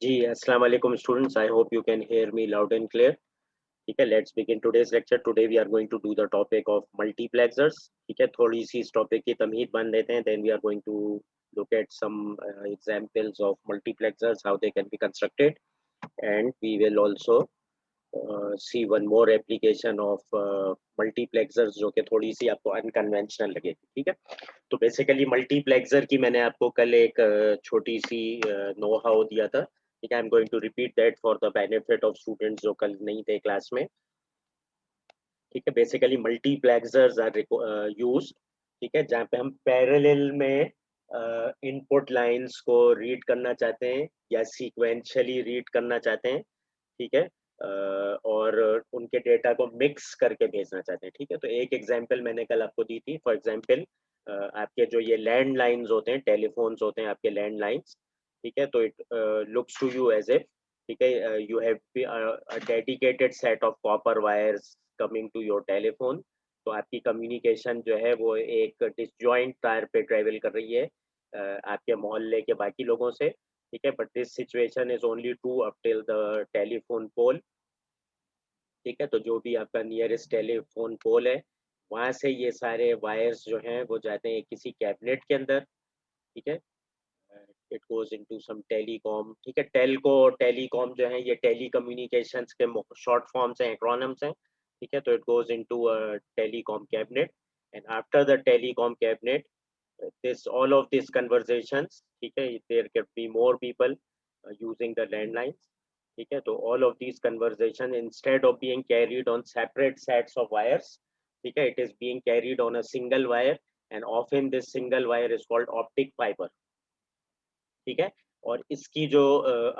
जी, अस्सलाम वालेकुम students. I hope you can hear me loud and clear. ठीक है, let's begin today's lecture. Today we are going to do the topic of multiplexers. ठीक है, थोड़ी सी इस टॉपिक की तमहीद बन देते हैं. Then we are going to look at some examples of multiplexers, how they can be constructed, and we will also see one more application of multiplexers जो कि थोड़ी सी आपको अनकन्वेंशनल लगेगी. ठीक है, तो बेसिकली मल्टीप्लेक्सर की मैंने आपको कल एक छोटी सी नो हाउ दिया था. ठीक है, I am going to repeat that for the benefit of students जो कल नहीं थे क्लास में. ठीक है, बेसिकली मल्टीप्लेक्सर्स आर यूज्ड. ठीक है, जहाँ पे हम पैरेलल में इनपुट लाइंस को रीड करना चाहते हैं या सीक्वेंशियली रीड करना चाहते हैं. ठीक है, और उनके डेटा को मिक्स करके भेजना चाहते हैं. ठीक है, तो एक एग्जांपल मैंने कल आपको दी थी. फॉर एग्जांपल आपके जो ये लैंड लाइन्स होते हैं, टेलीफोन्स होते हैं आपके लैंड लाइन्स. ठीक है, तो it looks to you as if, ठीक है, you have a dedicated set of copper wires coming to your telephone. तो आपकी कम्युनिकेशन जो है वो एक डिसजॉइंट तार पे ट्रेवल कर रही है आपके मोहल्ले के बाकी लोगों से. ठीक है, but this situation is only true up till the telephone pole. ठीक है, तो जो भी आपका नियरेस्ट टेलीफोन पोल है वहां से ये सारे वायर्स जो हैं वो जाते हैं किसी कैबिनेट के अंदर. ठीक है, it goes into some telecom. ठीक है, टेलको और टेलीकॉम जो है ये टेली कम्युनिकेशंस के शॉर्ट फॉर्म्स हैं, एक्रोनिम्स हैं. ठीक है, तो it goes into a telecom cabinet. And after the telecom cabinet, this all of these conversations, ठीक है, there can be more people using the landlines. ठीक है, तो all of these conversation instead of being carried on separate sets of wires, ठीक है, it is being carried on a single wire. and often this single wire is called optic fiber. ठीक है, और इसकी जो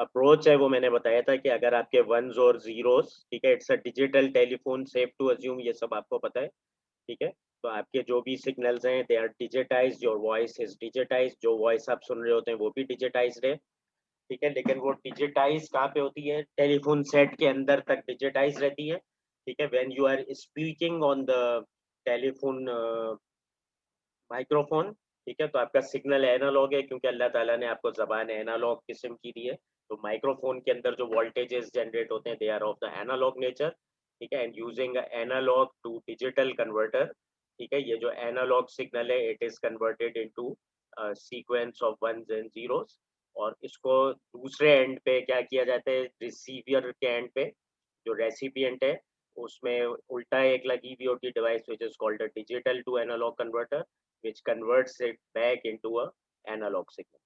अप्रोच है वो मैंने बताया था कि अगर आपके वंस और जीरोस, ठीक है, it's a digital telephone, safe to assume, ये सब आपको पता है. ठीक है, तो आपके जो भी सिग्नल्स हैं they are digitized, your voice is digitized, जो वॉइस आप सुन रहे होते हैं वो भी डिजिटाइज्ड है. ठीक है, लेकिन वो डिजिटाइज कहाँ पे होती है? टेलीफोन सेट के अंदर तक डिजिटाइज रहती है. ठीक है, when you are speaking on the telephone microphone, ठीक है, तो आपका सिग्नल एनालॉग है क्योंकि अल्लाह ताला ने आपको जबान एनालॉग किस्म की दी है. तो माइक्रोफोन के अंदर जो वोल्टेजेस जनरेट होते हैं they are of the analog nature. ठीक है, and using analog to digital converter. ठीक है, ये जो एनालॉग सिग्नल है it is converted into sequence of ones and zeros. और इसको दूसरे एंड पे क्या किया जाता है? रिसीवर के एंड पे जो रेसिपिएंट है उसमें उल्टा एक लगी हुई होती device which is called a digital to analog converter, which converts it back into a analog signal.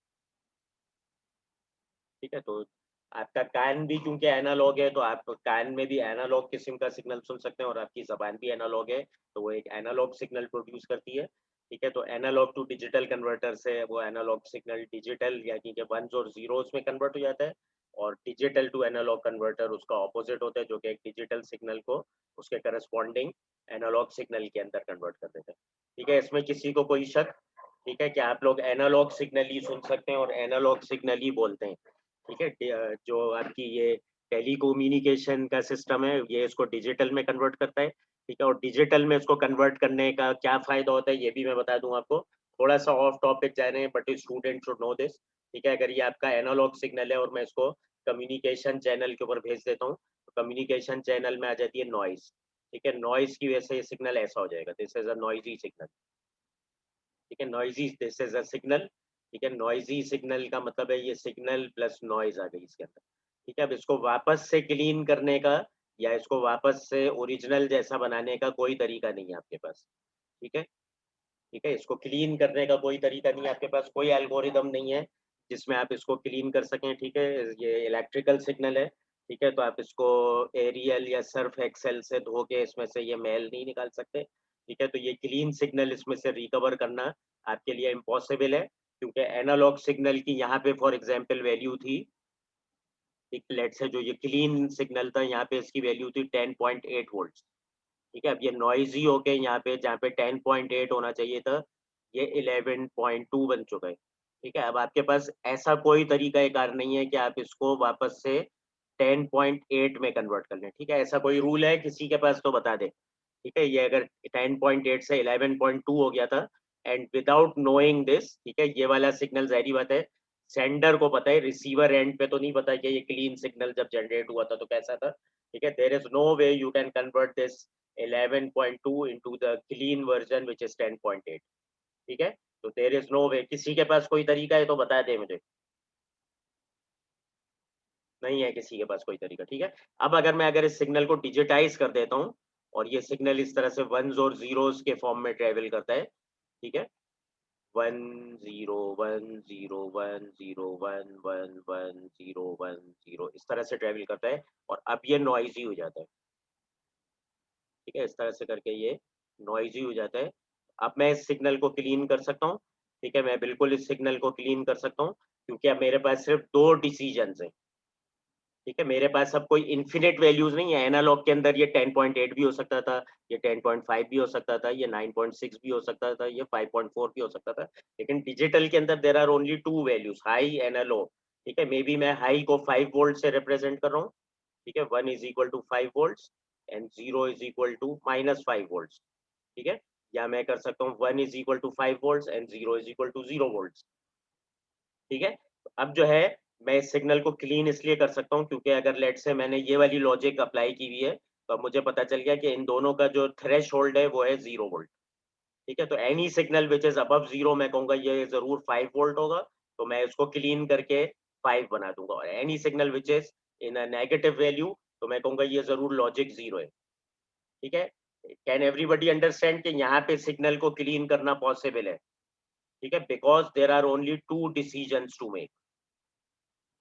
ठीक है, तो आपका कान भी क्योंकि एनालॉग है तो आप कान में भी एनालॉग किस्म का सिग्नल सुन सकते हैं और आपकी जबान भी एनालॉग है तो वो एक एनालॉग सिग्नल प्रोड्यूस करती है. ठीक है, तो एनालॉग टू डिजिटल कन्वर्टर से वो एनालॉग सिग्नल डिजिटल यानी कि वंस और जीरोस में कन्वर्ट हो जाता है. और डिजिटल टू एनालॉग कन्वर्टर उसका ऑपोजिट होता है जो कि एक डिजिटल सिग्नल को उसके करस्पॉन्डिंग एनालॉग सिग्नल के अंदर कन्वर्ट कर देते हैं. ठीक है, इसमें किसी को कोई शक? ठीक है, कि आप लोग एनालॉग सिग्नल ही सुन सकते हैं और एनालॉग सिग्नल ही बोलते हैं. ठीक है, जो आपकी ये टेलीकम्युनिकेशन का सिस्टम है ये इसको डिजिटल में कन्वर्ट करता है. ठीक है, और डिजिटल में इसको कन्वर्ट करने का क्या फायदा होता है ये भी मैं बता दूं आपको. थोड़ा सा ऑफ टॉपिक जा रहे हैं but student should know this. ठीक है, अगर ये आपका एनालॉग सिग्नल है और मैं इसको कम्युनिकेशन चैनल के ऊपर भेज देता हूँ तो कम्युनिकेशन चैनल में आ जाती है नॉइज. ठीक है, नॉइज की वजह से ये सिग्नल ऐसा हो जाएगा, this is a noisy signal. ठीक है, noisy, this is a signal. ठीक है, नॉइजी सिग्नल का मतलब है ये सिग्नल प्लस नॉइज आ गई इसके अंदर. ठीक है, अब इसको वापस से क्लीन करने का या इसको वापस से ओरिजिनल जैसा बनाने का कोई तरीका नहीं है आपके पास. ठीक है, ठीक है, इसको क्लीन करने का कोई तरीका नहीं है आपके पास, कोई एल्गोरिदम नहीं है जिसमें आप इसको क्लीन कर सकें. ठीक है, ये इलेक्ट्रिकल सिग्नल है. ठीक है, तो आप इसको एरियल या सर्फ एक्सेल से धो के इसमें से ये मेल नहीं निकाल सकते. ठीक है, तो ये क्लीन सिग्नल इसमें से रिकवर करना आपके लिए इम्पॉसिबल है क्योंकि एनालॉग सिग्नल की यहाँ पे फॉर एग्जांपल वैल्यू थी, एक लेट से जो ये क्लीन सिग्नल था यहाँ पे इसकी वैल्यू थी 10.8 वोल्ट. ठीक है, अब ये नॉइजी हो के यहाँ पे जहाँ पे 10.8 होना चाहिए था ये 11.2 बन चुका है. ठीक है, अब आपके पास ऐसा कोई तरीका कार नहीं है कि आप इसको वापस से 10.8 में कन्वर्ट कर लें. ठीक है, ऐसा कोई रूल है किसी के पास तो बता दे. ठीक है, ये अगर 10.8 से 11.2 हो गया था एंड विदाउट नोइंग दिस, ठीक है, ये वाला सिग्नल जाहिर बात है सेंडर को पता है, रिसीवर एंड पे तो नहीं पता कि ये क्लीन सिग्नल जब जनरेट हुआ था तो कैसा था, ठीक है। There is no way you can convert this 11.2 into the clean version which is 10.8, ठीक है। तो देयर इज नो वे, किसी के पास कोई तरीका है तो बता दे मुझे, नहीं है किसी के पास कोई तरीका, ठीक है। अब अगर इस सिग्नल को डिजिटाइज कर देता हूँ और ये सिग्नल इस तरह से वंस और जीरोस के फॉर्म में ट्रेवल करता है, ठीक है, 1 0 1 0 1 1 1 1 0 इस तरह से ट्रेवल करता है और अब ये नॉइजी हो जाता है, ठीक है। इस तरह से करके ये नॉइजी हो जाता है। अब मैं इस सिग्नल को क्लीन कर सकता हूँ, ठीक है, मैं बिल्कुल इस सिग्नल को क्लीन कर सकता हूँ क्योंकि अब मेरे पास सिर्फ दो डिसीजन है, ठीक है। मेरे पास अब कोई इन्फिनिट वैल्यूज नहीं है। एनालॉग के अंदर ये 10.8 भी हो सकता था, ये 10.5 भी हो सकता था, ये 9.6 भी हो सकता था, ये 5.4 भी हो सकता था, लेकिन डिजिटल के अंदर there are only two values, high and low, ठीक है। मे बी मैं हाई को 5 वोल्ट से रिप्रेजेंट कर रहा हूँ, ठीक है, 1 is equal to 5 volt and 0 is equal to -5 volt, ठीक है। या मैं कर सकता हूँ 1 is equal to 5 volt and 0 is equal to 0 volt, ठीक है। तो अब जो है मैं इस सिग्नल को क्लीन इसलिए कर सकता हूँ क्योंकि अगर लेट से मैंने ये वाली लॉजिक अप्लाई की हुई है तो अब मुझे पता चल गया कि इन दोनों का जो थ्रेश होल्ड है वो है 0 वोल्ट, ठीक है। तो any signal which is above 0 मैं कहूंगा ये जरूर 5 वोल्ट होगा, तो मैं इसको क्लीन करके 5 बना दूंगा। और any signal which is in a negative value तो मैं कहूंगा ये जरूर लॉजिक 0 है, ठीक है। कैन एवरीबडी अंडरस्टैंड कि यहाँ पे सिग्नल को क्लीन करना पॉसिबल है, ठीक है, because there are only two decisions to make,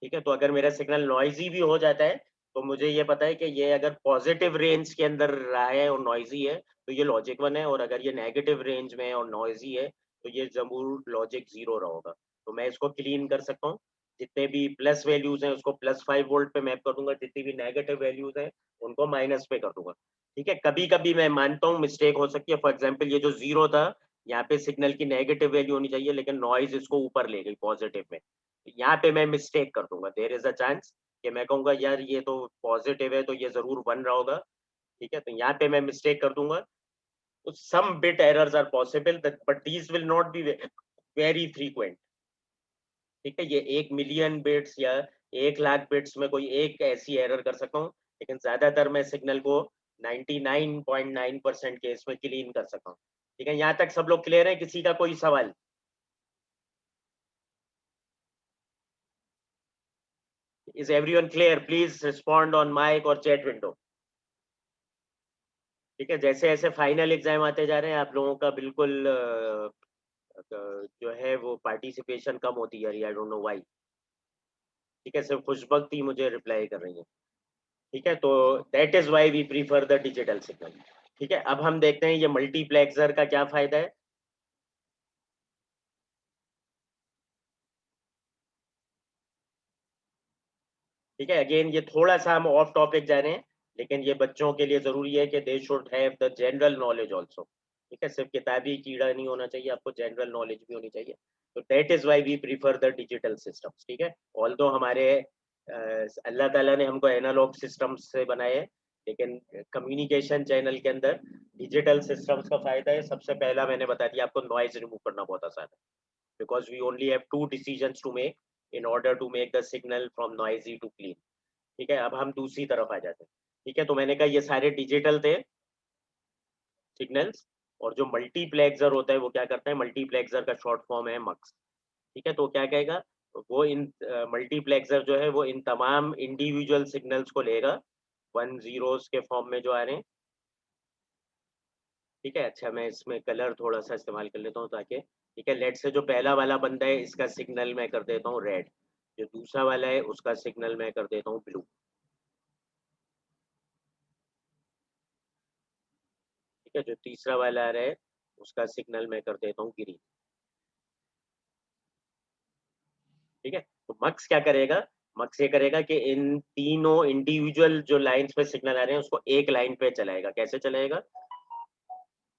ठीक है। तो अगर मेरा सिग्नल नॉइजी भी हो जाता है तो मुझे ये पता है कि ये अगर पॉजिटिव रेंज के अंदर रहा है और नॉइजी है तो ये लॉजिक 1 है, और अगर ये नेगेटिव रेंज में और नॉइजी है तो ये जरूर लॉजिक 0 रहा होगा। तो मैं इसको क्लीन कर सकता हूँ, जितने भी प्लस वैल्यूज हैं उसको +5 वोल्ट पे मैप कर दूंगा, जितनी भी नेगेटिव वैल्यूज हैं उनको माइनस पे कर दूंगा, ठीक है। कभी कभी मैं मानता हूँ मिस्टेक हो सकती है, फॉर एग्जाम्पल ये जो 0 था यहाँ पे सिग्नल की नेगेटिव वैल्यू होनी चाहिए लेकिन नॉइज इसको ऊपर ले गई पॉजिटिव में, यहाँ पे मैं मिस्टेक कर दूंगा, देयर इज अ चांस कि मैं कहूंगा यार ये तो पॉजिटिव है तो ये जरूर 1 रहा होगा, ठीक है। तो यहाँ पे मैं मिस्टेक कर दूंगा। तो some bit errors are possible but these will not be very frequent, ठीक है। ये 1 मिलियन बिट्स या 1 लाख बिट्स में कोई एक ऐसी एरर कर सकता हूँ, लेकिन ज्यादातर मैं सिग्नल को 99.9% केस में क्लीन कर सकता हूँ, ठीक है। यहाँ तक सब लोग क्लियर है? किसी का कोई सवाल? Is everyone clear? Please respond on mic और चैट विंडो, ठीक है। जैसे जैसे फाइनल एग्जाम आते जा रहे हैं आप लोगों का बिल्कुल जो है वो पार्टिसिपेशन कम होती जा रही है, आई डोंट नो व्हाई, ठीक है। सिर्फ खुशबख्ती मुझे रिप्लाई कर रही है, ठीक है। तो that is why we prefer the digital signal, ठीक है। अब हम देखते हैं ये मल्टीप्लेक्सर का क्या फायदा है, ठीक है। अगेन ये थोड़ा सा हम ऑफ टॉपिक जा रहे हैं, लेकिन ये बच्चों के लिए जरूरी है कि they should have the general knowledge also, ठीक है। सिर्फ किताबी कीड़ा नहीं होना चाहिए, आपको जनरल नॉलेज भी होनी चाहिए। तो that is why we prefer the digital systems, ठीक है। ऑल्दो हमारे अल्लाह ताला ने हमको एनालॉग सिस्टम्स से बनाए हैं, लेकिन कम्युनिकेशन चैनल के अंदर डिजिटल सिस्टम्स का फायदा है। सबसे पहला मैंने बता दिया आपको, नॉइज रिमूव करना बहुत आसान है, because we only have two decisions to make in order to make the signal from noisy to clean, ठीक है। अब हम दूसरी तरफ आ जाते हैं, ठीक है। तो मैंने कहा ये सारे डिजिटल थे सिग्नल्स, और जो मल्टीप्लेक्सर होता है वो क्या करता है, मल्टीप्लेक्सर का शॉर्ट फॉर्म है मक्स, ठीक है। तो क्या कहेगा वो, इन मल्टीप्लेक्सर जो है वो इन तमाम इंडिविजुअल सिग्नल्स को लेगा 1 0s के फॉर्म में जो आ रहे हैं, ठीक है। अच्छा मैं इसमें कलर थोड़ा सा इस्तेमाल कर लेता हूँ ताकि, ठीक है, लेट से जो पहला वाला बंदा है इसका सिग्नल मैं कर देता हूँ रेड, जो दूसरा वाला है उसका सिग्नल मैं कर देता हूँ ब्लू, ठीक है। जो तीसरा वाला आ रहा है उसका सिग्नल मैं कर देता हूँ ग्रीन, ठीक है। तो मक्स क्या करेगा, मक्स ये करेगा कि इन तीनों इंडिविजुअल जो लाइंस पे सिग्नल आ रहे हैं उसको एक लाइन पे चलाएगा। कैसे चलाएगा,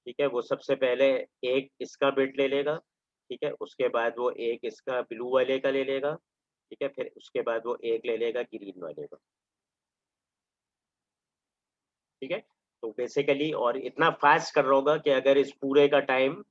ठीक है। वो सबसे पहले एक इसका बिट ले लेगा, ठीक है, उसके बाद वो एक इसका ब्लू वाले का ले लेगा, ठीक है, फिर उसके बाद वो एक ले लेगा ग्रीन वाले का, ठीक है। तो बेसिकली और इतना फास्ट कर रहा होगा कि अगर इस पूरे का टाइम,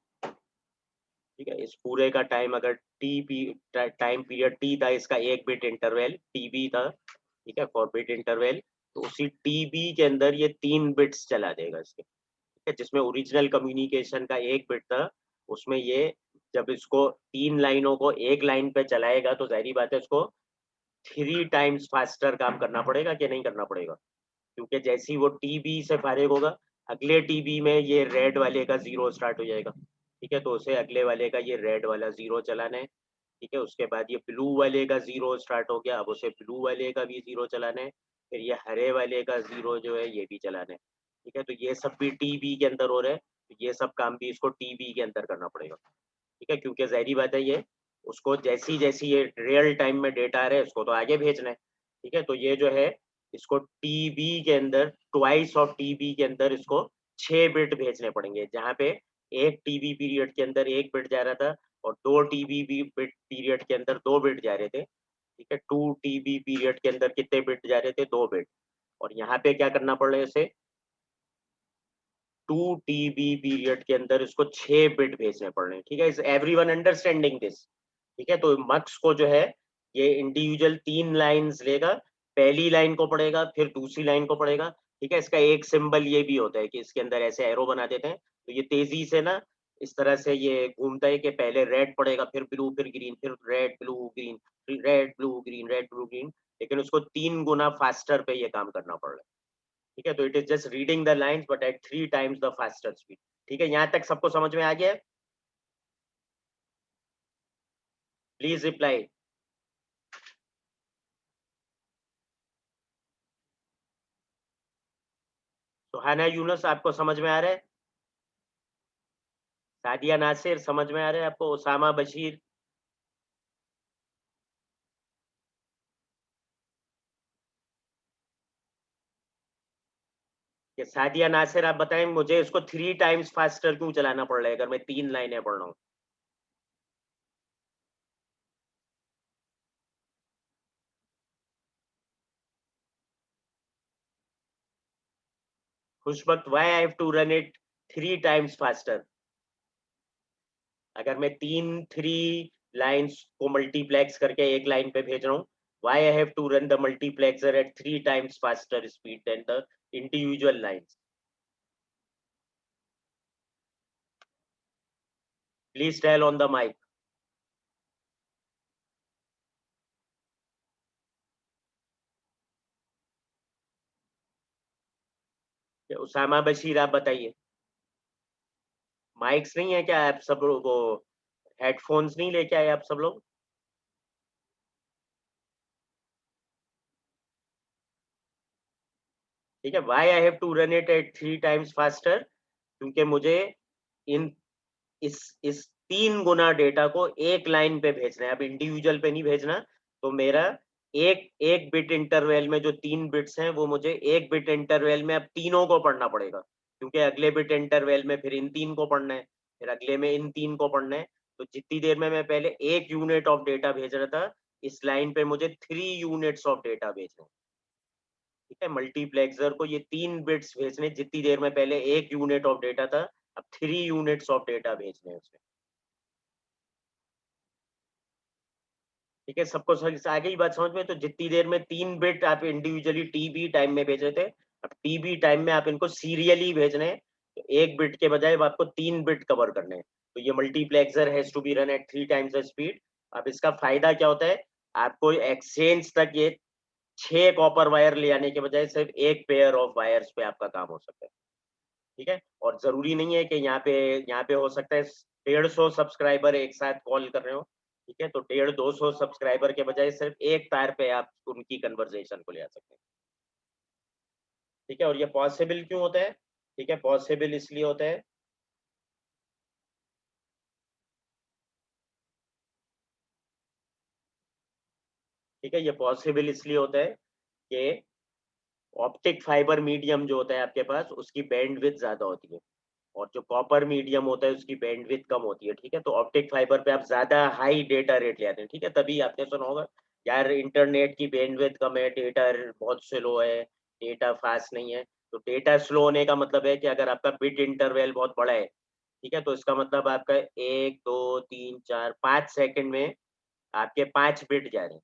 ठीक है। इस पूरे का टाइम अगर टाइम पीरियड टी था, इसका एक बिट इंटरवल टीबी था, ठीक है, फॉर बिट इंटरवल, तो उसी टीबी के अंदर ये 3 बिट्स चला देगा इसके, ठीक है, जिसमें ओरिजिनल कम्युनिकेशन का एक बिट था, उसमें ये जब इसको 3 लाइनों को एक लाइन पे चलाएगा तो ज़ाहिर बात है इसको 3 टाइम्स फास्टर काम करना पड़ेगा कि नहीं करना पड़ेगा? क्योंकि जैसे ही वो टीबी से फारिग होगा, अगले टीबी में ये रेड वाले का 0 स्टार्ट हो जाएगा, ठीक है, तो उसे अगले वाले का ये रेड वाला 0 चलाना है, ठीक है, उसके बाद ये ब्लू वाले का 0 स्टार्ट हो गया, अब उसे ब्लू वाले का भी 0 चलाना है, फिर ये हरे वाले का 0 जो है ये भी चलाना है, ठीक है, तो ये सब भी टीबी के अंदर हो रहा है, तो ये सब काम भी इसको टीबी के अंदर करना पड़ेगा, ठीक है, क्योंकि ज़ाहिर बात है ये उसको जैसी-जैसी ये रियल टाइम में डेटा आ रहा है, उसको तो आगे भेजना है, ठीक है, तो ये जो है इसको टीबी के अंदर ट्वाइस ऑफ टीबी के अंदर इसको 6 बिट भेजने पड़ेंगे, जहाँ पे 1 टीबी पीरियड के अंदर 1 बिट जा रहा था और 2 टीबी भी बिट पीरियड के अंदर 2 बिट जा रहे थे, ठीक है, 2 टीबी पीरियड के अंदर कितने बिट जा रहे थे? 2 बिट, और यहाँ पे क्या करना पड़ रहा है इसे 2 टीबी पीरियड के अंदर इसको 6 बिट भेजने पड़ रहे हैं, ठीक है, इज एवरीवन अंडरस्टैंडिंग दिस? ठीक है, तो मक्स को जो है ये इंडिविजुअल 3 लाइन्स लेगा, पहली लाइन को पढ़ेगा, फिर दूसरी लाइन को पढ़ेगा, ठीक है, इसका एक सिंबल ये भी होता है कि इसके अंदर ऐसे एरो बना देते हैं, तो ये तेजी से ना इस तरह से ये घूमता है कि पहले रेड पढ़ेगा, फिर ब्लू, फिर ग्रीन, फिर रेड, ब्लू, ग्रीन, फिर red, blue, green, red, blue, green, लेकिन उसको 3 गुना फास्टर पे ये काम करना पड़ रहा है, ठीक है, तो it is just reading the lines but at 3 times the faster speed, ठीक है, यहाँ तक सबको समझ में आ गया है? Please reply. सुहाना यूनुस आपको समझ में आ रहा है? सादिया नासिर समझ में आ रहा है आपको? उसामा बशीर? कि सादिया नासिर आप बताएं मुझे इसको 3 टाइम्स फास्टर क्यों चलाना पड़ रहा है अगर मैं 3 लाइनें पढ़ रहा हूँ? Khushbakht, why I have to run it 3 times faster? अगर मैं 3 लाइन्स को मल्टीप्लेक्स करके एक लाइन पे भेज रहा हूँ, why I have to run the multiplexer at 3 times faster speed than the individual lines? Please tell on the mic. Usama Bashir आप बताइए। माइक्स नहीं है क्या? आप सब वो हेडफोन्स नहीं लेके आए आप सब लोग? ठीक है, why I have to run it at 3 times faster? क्योंकि मुझे इन इस 3 गुना डेटा को एक लाइन पे भेजना है, अब इंडिविजुअल पे नहीं भेजना, तो मेरा एक एक बिट इंटरवल में जो 3 बिट्स हैं वो मुझे एक बिट इंटरवल में अब तीनों को पढ़ना पड़ेगा, क्योंकि अगले बिट इंटरवल में फिर इन 3 को पढ़ना है, फिर अगले में इन 3 को पढ़ना है, तो जितनी देर में मैं पहले 1 यूनिट ऑफ डेटा भेज रहा था, इस लाइन पे मुझे 3 यूनिट्स ऑफ डेटा भेजना है, ठीक है, मल्टीप्लेक्सर को ये 3 बिट्स भेजने, जितनी देर में पहले 1 यूनिट ऑफ डेटा था, अब 3 यूनिट्स ऑफ डेटा भेजने हैं उसमें, ठीक है, सबको आगे ही बात समझ में? तो जितनी देर में 3 बिट आप इंडिविजुअली टीबी टाइम में भेज रहे थे, अब टीबी टाइम में आप इनको सीरियली भेज रहे हैं, तो 1 बिट के बजाय अब आपको 3 बिट कवर करने हैं, तो ये multiplexer has to be run at 3 times the speed. अब इसका फायदा क्या होता है? आपको एक्सचेंज तक ये 6 कॉपर वायर ले आने के बजाय सिर्फ 1 पेयर ऑफ वायर्स पे आपका काम हो सकता है, ठीक है, और जरूरी नहीं है कि यहाँ पे हो सकता है 150 सब्सक्राइबर एक साथ कॉल कर रहे हो, ठीक है, तो 150-200 सब्सक्राइबर के बजाय सिर्फ एक तार पे आप उनकी कन्वर्सेशन को ले आ सकते हैं, ठीक है, और ये पॉसिबल क्यों होता है? ठीक है, पॉसिबल इसलिए होता है, ठीक है, ये पॉसिबल इसलिए होता है कि ऑप्टिक फाइबर मीडियम जो होता है आपके पास उसकी बैंडविड्थ ज्यादा होती है, और जो कॉपर मीडियम होता है उसकी बैंडविड्थ कम होती है, ठीक है, तो ऑप्टिक फाइबर पे आप ज्यादा हाई डेटा रेट ले आते हैं, ठीक है, तभी आपने सुना होगा यार इंटरनेट की बैंडविड्थ कम है, डेटा बहुत स्लो है, डेटा फास्ट नहीं है, तो डेटा स्लो होने का मतलब है कि अगर आपका बिट इंटरवल बहुत बड़ा है, ठीक है, तो इसका मतलब आपका 1 2 3 4 5 सेकंड में आपके 5 बिट जा रहे हैं।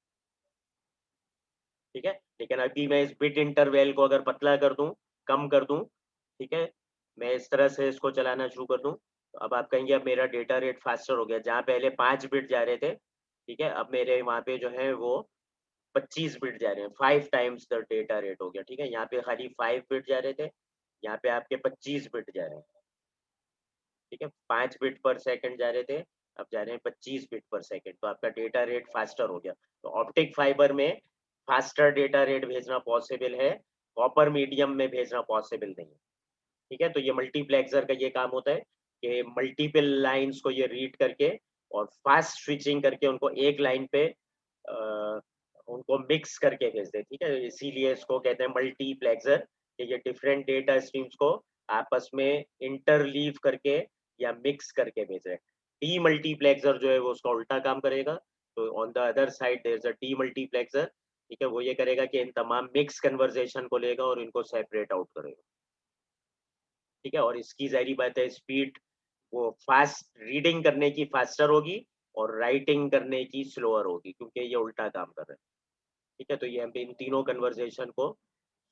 ठीक है, लेकिन अभी मैं इस बिट इंटरवल को अगर पतला कर दूं, कम कर दूं, ठीक है, मैं इस तरह से इसको चलाना शुरू कर दूं, तो अब आप कहेंगे अब मेरा डेटा रेट फास्टर हो गया। जहाँ पहले 5 बिट जा रहे थे, ठीक है, अब मेरे वहाँ पे जो है वो 25 बिट जा रहे हैं, 5 टाइम्स द डेटा रेट हो गया। ठीक है, यहाँ पे खाली 5 बिट जा रहे थे, यहाँ पे आपके 25 बिट जा रहे हैं। ठीक है, 5 बिट पर सेकंड जा रहे थे, अब जा रहे हैं 25 बिट पर सेकंड, तो आपका डेटा रेट फास्टर हो गया। तो ऑप्टिक फाइबर में फास्टर डेटा रेट भेजना पॉसिबल है, कॉपर मीडियम में भेजना पॉसिबल नहीं है। ठीक है, तो ये मल्टीप्लेक्सर का ये काम होता है कि मल्टीपल लाइंस को ये रीड करके और फास्ट स्विचिंग करके उनको एक लाइन पे उनको मिक्स करके भेज दे। ठीक है, इसीलिए इसको कहते हैं मल्टीप्लेक्सर, कि ये डिफरेंट डेटा स्ट्रीम्स को आपस में इंटरलीव करके या मिक्स करके भेज रहे हैं। डी मल्टीप्लेक्सर जो है वो उसका उल्टा काम करेगा। तो on the other side there is a demultiplexer. ठीक है, वो ये करेगा कि इन तमाम मिक्स कन्वर्सेशन को लेगा और इनको सेपरेट आउट करेगा। ठीक है, और इसकी ज़ाहिर बात है स्पीड वो फास्ट रीडिंग करने की फास्टर होगी और राइटिंग करने की स्लोअर होगी, क्योंकि ये उल्टा काम कर रहे हैं। ठीक है, तो ये हम इन तीनों कन्वर्सेशन को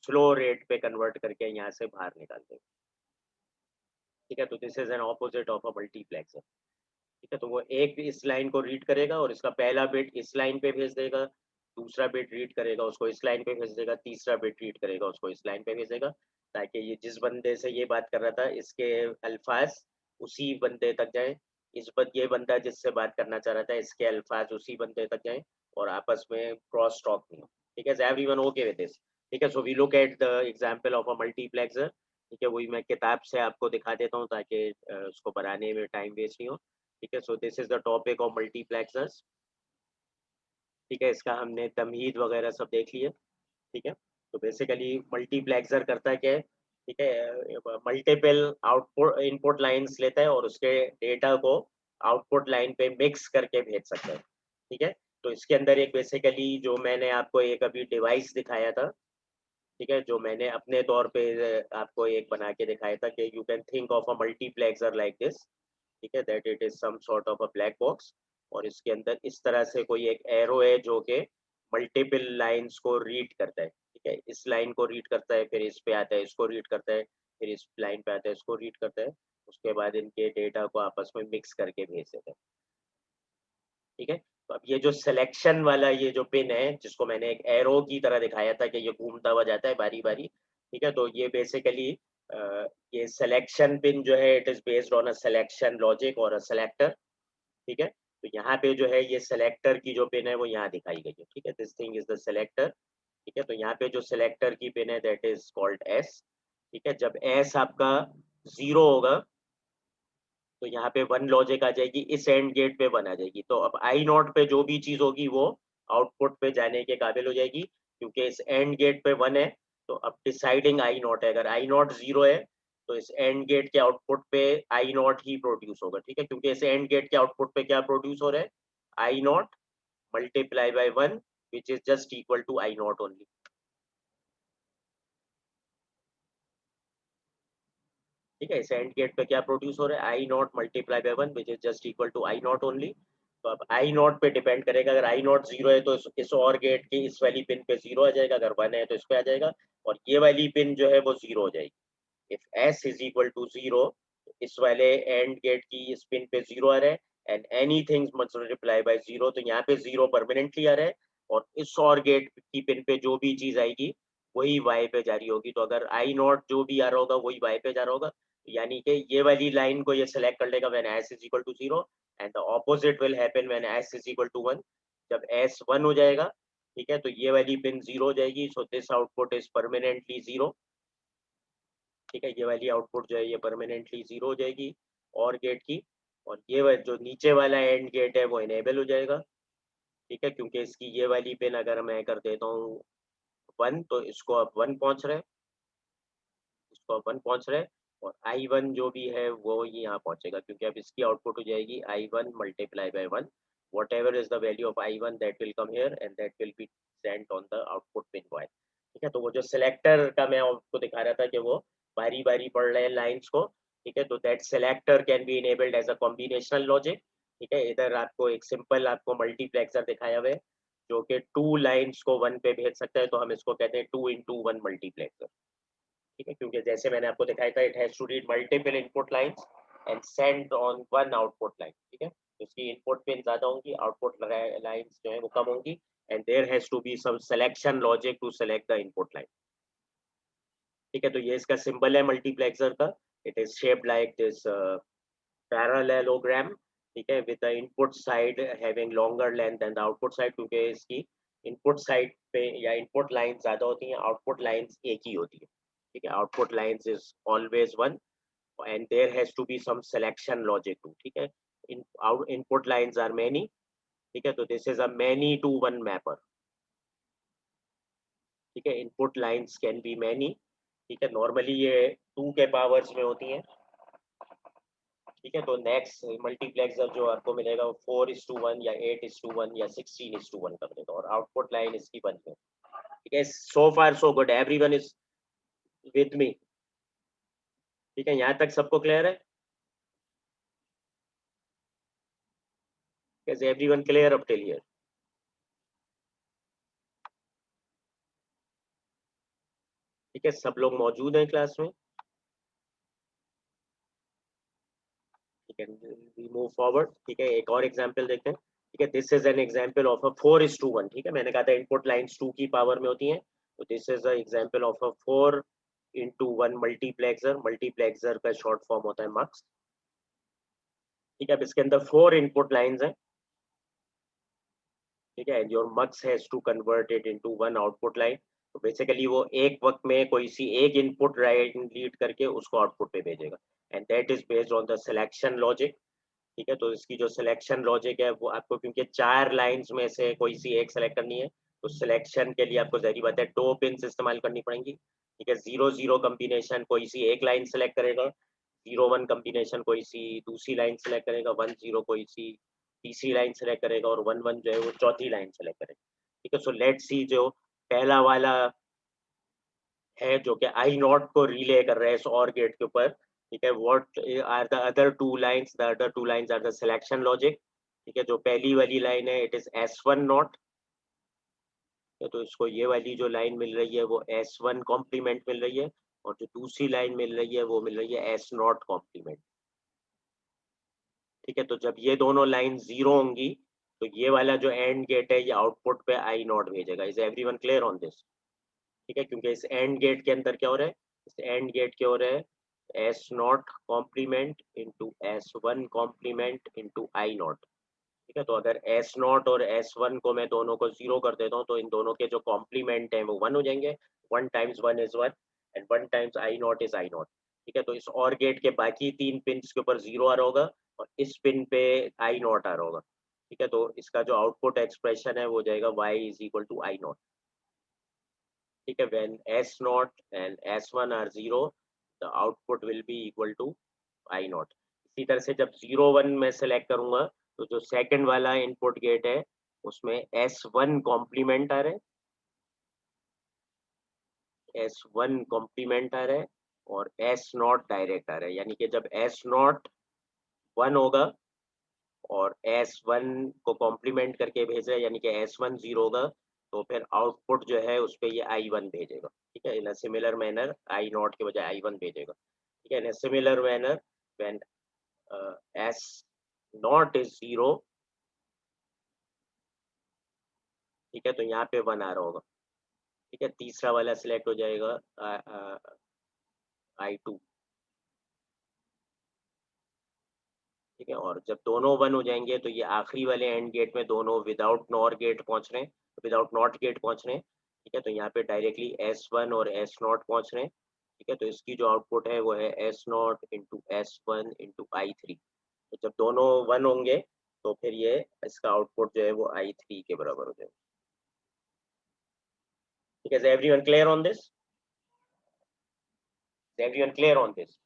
स्लो रेट पे कन्वर्ट करके यहाँ से बाहर निकाल देंगे। ठीक है, तो this is an opposite of a multiplexer. ठीक है, तो वो एक इस लाइन को रीड करेगा और इसका पहला बिट इस लाइन पे भेज देगा, दूसरा बिट रीड करेगा उसको इस लाइन पे भेज देगा, तीसरा बिट रीड करेगा उसको इस लाइन पे भेजेगा, ताकि ये जिस बंदे से ये बात कर रहा था इसके अल्फाज उसी बंदे तक जाए, ये बंदा जिससे बात करना चाह रहा था इसके अल्फाज उसी बंदे तक जाए और आपस में क्रॉस टॉक नहीं हो। ठीक है, एवरीवन ओके विद दिस? ठीक है, so we look at the example of a multiplexer. ठीक है, वही मैं किताब से आपको दिखा देता हूँ ताकि उसको बनाने में टाइम वेस्ट नहीं हो। ठीक है, so this is the topic of multiplexers. ठीक है, इसका हमने तमहीद वगैरह सब देख लिया। ठीक है, तो बेसिकली मल्टीप्लेक्सर करता है क्या है? ठीक है, मल्टीपल आउटपुट इनपुट लाइंस लेता है और उसके डेटा को आउटपुट लाइन पे मिक्स करके भेज सकता है। ठीक है, तो इसके अंदर एक बेसिकली जो मैंने आपको एक अभी डिवाइस दिखाया था, ठीक है, जो मैंने अपने तौर पे आपको एक बना के दिखाया था कि you can think of a multiplexer like this. ठीक है, that it is some sort of a black box और इसके अंदर इस तरह से कोई एक एरो है जो कि मल्टीपल लाइंस को रीड करता है। ठीक है, इस लाइन को रीड करता है, फिर इस पे आता है, इसको रीड करता है, फिर इस लाइन पे आता है, इसको रीड करता है, उसके बाद इनके डेटा को आपस में मिक्स करके भेज देता है। ठीक है, तो अब ये जो सिलेक्शन वाला ये जो पिन है जिसको मैंने एक एरो की तरह दिखाया था कि ये घूमता हुआ जाता है बारी बारी। ठीक है, तो ये बेसिकली ये सिलेक्शन पिन जो है it is based on a selection logic और अ सेलेक्टर। ठीक है, तो यहाँ पे जो है ये सेलेक्टर की जो पिन है वो यहाँ दिखाई गई है। ठीक है, this thing is the selector. ठीक है, तो यहाँ पे जो सेलेक्टर की पिन है दैट इज कॉल्ड एस। ठीक है, जब एस आपका 0 होगा तो यहाँ पे 1 लॉजिक आ जाएगी, इस एंड गेट पे 1 आ जाएगी। तो अब आई नॉट पे जो भी चीज़ होगी वो आउटपुट पे जाने के काबिल हो जाएगी, क्योंकि इस एंड गेट पे 1 है। तो अब डिसाइडिंग आई नॉट है, अगर आई नॉट 0 है तो इस एंड गेट के आउटपुट पे आई नॉट ही प्रोड्यूस होगा। ठीक है, क्योंकि इस एंड गेट के आउटपुट पे क्या प्रोड्यूस हो रहा है? I naught multiply by 1 which is just equal to I naught only. ठीक है, इस एंड गेट पे क्या प्रोड्यूस हो रहा है? I naught multiply by 1 which is just equal to I naught only. तो अब आई नॉट पे डिपेंड करेगा, अगर आई नॉट 0 है तो इस और गेट की इस वाली पिन पे 0 आ जाएगा, अगर 1 है तो इस पे आ जाएगा और ये वाली पिन जो है वो 0 हो जाएगी। If S is equal to 0, इस वाले एंड गेट की इस पिन पे 0 आ रहा है एंड एनीथिंग मल्टीप्लाई बाय 0, तो यहाँ पे 0 परमानेंटली आ रहा है और इस और गेट की पिन पे जो भी चीज आएगी वही वाई पे जारी होगी। तो अगर आई नॉट जो भी आ रहा होगा वही वाई पे जा रहा होगा, यानी कि ये वाली लाइन को ये सिलेक्ट कर लेगा when s is equal to 0 and the opposite will happen when s is equal to 1। जब s 1 हो जाएगा, ठीक है, तो ये वाली पिन 0 हो जाएगी, so this output is permanently 0। ठीक है, ये वाली आउटपुट जो है ये परमानेंटली 0 हो जाएगी और गेट की, और ये जो नीचे वाला एंड गेट है वो इनेबल हो जाएगा। ठीक है, क्योंकि इसकी ये वाली पिन अगर मैं कर देता हूँ 1 तो इसको अब 1 पहुंच रहा है, इसको अब 1 पहुंच रहा है और I1 जो भी है वो यहाँ पहुंचेगा, क्योंकि अब इसकी आउटपुट हो जाएगी I1 multiply by 1। whatever is the value of I1 that will come here and that will be sent on the output pin Y। ठीक है, तो वो जो सिलेक्टर का मैं आपको दिखा रहा था कि वो बारी बारी पढ़ रहे हैं लाइंस को। ठीक है। तो that selector can be enabled as a combinational logic. ठीक है, इधर आपको एक सिंपल आपको मल्टीप्लेक्सर दिखाया हुआ है जो कि 2 लाइंस को 1 पे भेज सकता है, तो हम इसको कहते हैं 2x1 मल्टीप्लेक्सर। ठीक है, क्योंकि जैसे मैंने आपको दिखाया था, it has to read multiple input lines and send on one output line. ठीक है, इसकी इनपुट पिन ज्यादा होंगी, आउटपुट लाइंस जो है वो कम होंगी, and there has to be some selection logic to select the input line. ठीक है, तो ये इसका सिंबल है मल्टीप्लेक्सर का। It is shaped like this parallelogram। ठीक है, with the input side having longer length than the output side, क्योंकि इसकी इनपुट साइड पे या इनपुट लाइन ज्यादा होती हैं, आउटपुट लाइंस एक ही होती है। ठीक है, output lines is always one and there has to be some selection logic too। ठीक है, our input lines are many। ठीक है, तो this is a many to one mapper। ठीक है, input lines can be many। ठीक है, normally ये 2 के पावर्स में होती हैं। ठीक है, तो नेक्स्ट मल्टीप्लेक्सर जो आपको मिलेगा वो 4:1 या 8:1 या 16:1 का मिलेगा, और आउटपुट लाइन इसकी 1 है। ठीक है, so far so good, everyone is with me. ठीक है, यहाँ तक सबको क्लियर है? Is everyone clear up till here? ठीक है, सब लोग मौजूद हैं क्लास में? ठीक है, we move forward। ठीक है, एक और एग्जांपल देखते हैं। ठीक है, this is an example of अ 4:1। ठीक है, मैंने कहा था इनपुट लाइंस 2 की पावर में होती हैं, तो this is a example of a 4:1 multiplexer. Multiplexer का शॉर्ट फॉर्म होता है मक्स। ठीक है, अब इसके अंदर 4 इनपुट लाइंस हैं। ठीक है, and your mux has to convert it into one output line. तो बेसिकली वो एक वक्त में कोई सी एक इनपुट लाइन रीड करके उसको आउटपुट पे भेजेगा, and that is based on the selection logic. ठीक है, तो इसकी जो सिलेक्शन लॉजिक है वो आपको, क्योंकि 4 लाइंस में से कोई सी एक सेलेक्ट करनी है, तो सिलेक्शन के लिए आपको जहरी बात है 2 पिन्स इस्तेमाल करनी पड़ेंगी। ठीक है, 0-0 कॉम्बिनेशन कोई सी एक लाइन सेलेक्ट करेगा, 0-1 कॉम्बिनेशन कोई सी दूसरी लाइन सेलेक्ट करेगा, 1-0 कोई सी तीसरी लाइन सेलेक्ट करेगा, और 1-1 जो है वो चौथी लाइन सेलेक्ट करेगा। ठीक है, सो लेट्स सी जो पहला वाला है जो कि आई नॉट को रिले कर रहा है इस और गेट के ऊपर। ठीक है, what are the other 2 lines? The other 2 lines are the selection logic. ठीक है, जो पहली वाली लाइन है इट इज S1 नॉट। तो इसको ये वाली जो लाइन मिल रही है वो S1 कॉम्प्लीमेंट मिल रही है, और जो दूसरी लाइन मिल रही है वो मिल रही है S नॉट कॉम्प्लीमेंट। ठीक है, तो जब ये दोनों लाइन 0 होंगी, तो ये वाला जो एंड गेट है ये आउटपुट पे आई नॉट भेजेगा। Is everyone clear on this? ठीक है, क्योंकि इस एंड गेट के अंदर क्या हो रहा है, इस एंड गेट क्या हो रहा है, S not complement into S1 complement into I not. ठीक है, तो अगर एस नॉट और S1 को मैं दोनों को 0 कर देता हूँ, तो इन दोनों के जो कॉम्प्लीमेंट हैं वो 1 हो जाएंगे। 1 times 1 is 1, and 1 times I not is I not. ठीक है, तो इस और गेट के बाकी 3 पिन के ऊपर 0 आ रहा होगा, और इस पिन पे आई नॉट आ रहा होगा। ठीक है, तो इसका जो आउटपुट एक्सप्रेशन है वो जाएगा y is equal to I not. ठीक है, when S0 and S1 are 0, the output will be equal to I not. इसी तरह से जब 0-1 में सेलेक्ट करूंगा, तो जो सेकंड वाला इनपुट गेट है उसमें S1 कॉम्प्लीमेंट आ रहा है, S1 कॉम्प्लीमेंट आ रहा है, और S0 डायरेक्ट आ रहा है। यानी कि जब S0 1 होगा और S1 को कॉम्प्लीमेंट करके भेज रहा है, यानी कि S1 0 होगा, तो फिर आउटपुट जो है उस पे ये I1 भेजेगा। ठीक है, in a similar manner I naught के बजाय I1 भेजेगा। ठीक है, in a similar manner when S naught is 0, ठीक है, तो यहाँ पे 1 आ रहा होगा। ठीक है, तीसरा वाला सिलेक्ट हो जाएगा I2। ठीक है, और जब दोनों 1 हो जाएंगे, तो ये आखिरी वाले एंड गेट में दोनों विदाउट नॉर गेट पहुंच रहे हैं, विदाउट नॉट गेट पहुंच रहे हैं। ठीक है, तो यहाँ पे डायरेक्टली S1 और S0 पहुंच रहे हैं। ठीक है, तो इसकी जो आउटपुट है वो है S0 into S1 into I3। तो जब दोनों 1 होंगे, तो फिर ये इसका आउटपुट जो है वो I3 के बराबर हो जाएगा। ठीक है, everyone clear on this? Everyone clear on this?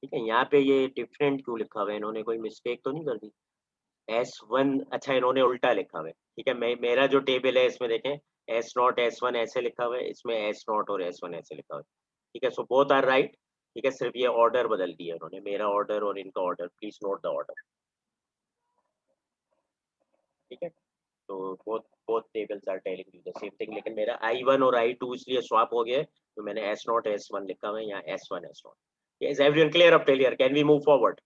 ठीक है, यहाँ पे ये डिफरेंट क्यों लिखा हुआ है, इन्होंने कोई मिस्टेक तो नहीं कर दी? S1, अच्छा इन्होंने उल्टा लिखा हुआ है, ठीक है। मैं मेरा जो टेबल है इसमें देखें S0 S1 ऐसे लिखा हुआ है, इसमें S0 और S1 ऐसे लिखा हुआ है, ठीक है। सो बोथ आर राइट, ठीक है, सिर्फ ये ऑर्डर बदल दिया उन्होंने, मेरा ऑर्डर और इनका order, please note the order, ठीक है। तो both both tables are telling you the same thing, लेकिन मेरा I1 और I2 इसलिए स्वैप हो गया है, तो मैंने S0 S1 लिखा हुआ है, यहाँ S1 S0। Is everyone clear up till here? Can we move forward?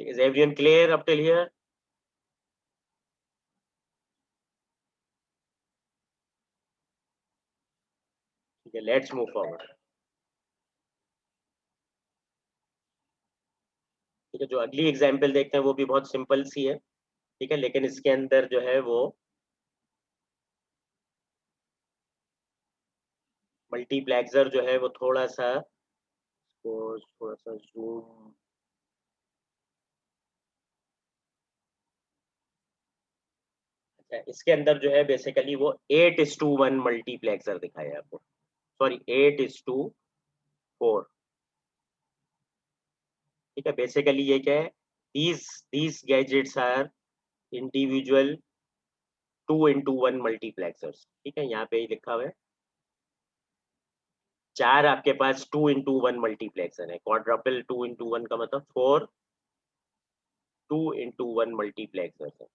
Is everyone clear up till here? Okay, let's move forward. ठीक है, जो अगली एग्जाम्पल देखते हैं वो भी बहुत सिंपल सी है, ठीक है, लेकिन इसके अंदर जो है वो मल्टीप्लेक्सर जो है वो थोड़ा सा, वो थोड़ा सा जूम, अच्छा इसके अंदर जो है बेसिकली वो 8:1 मल्टीप्लेक्सर दिखाया है आपको, सॉरी 8:4, ठीक है। बेसिकली ये क्या है, these gadgets are individual 2:1 multiplexers, ठीक है, यहाँ पे ही लिखा हुआ है, चार आपके पास 2:1 मल्टीप्लेक्सर है, क्वाड्रपल 2:1 का मतलब 4 2:1 मल्टीप्लेक्सर है,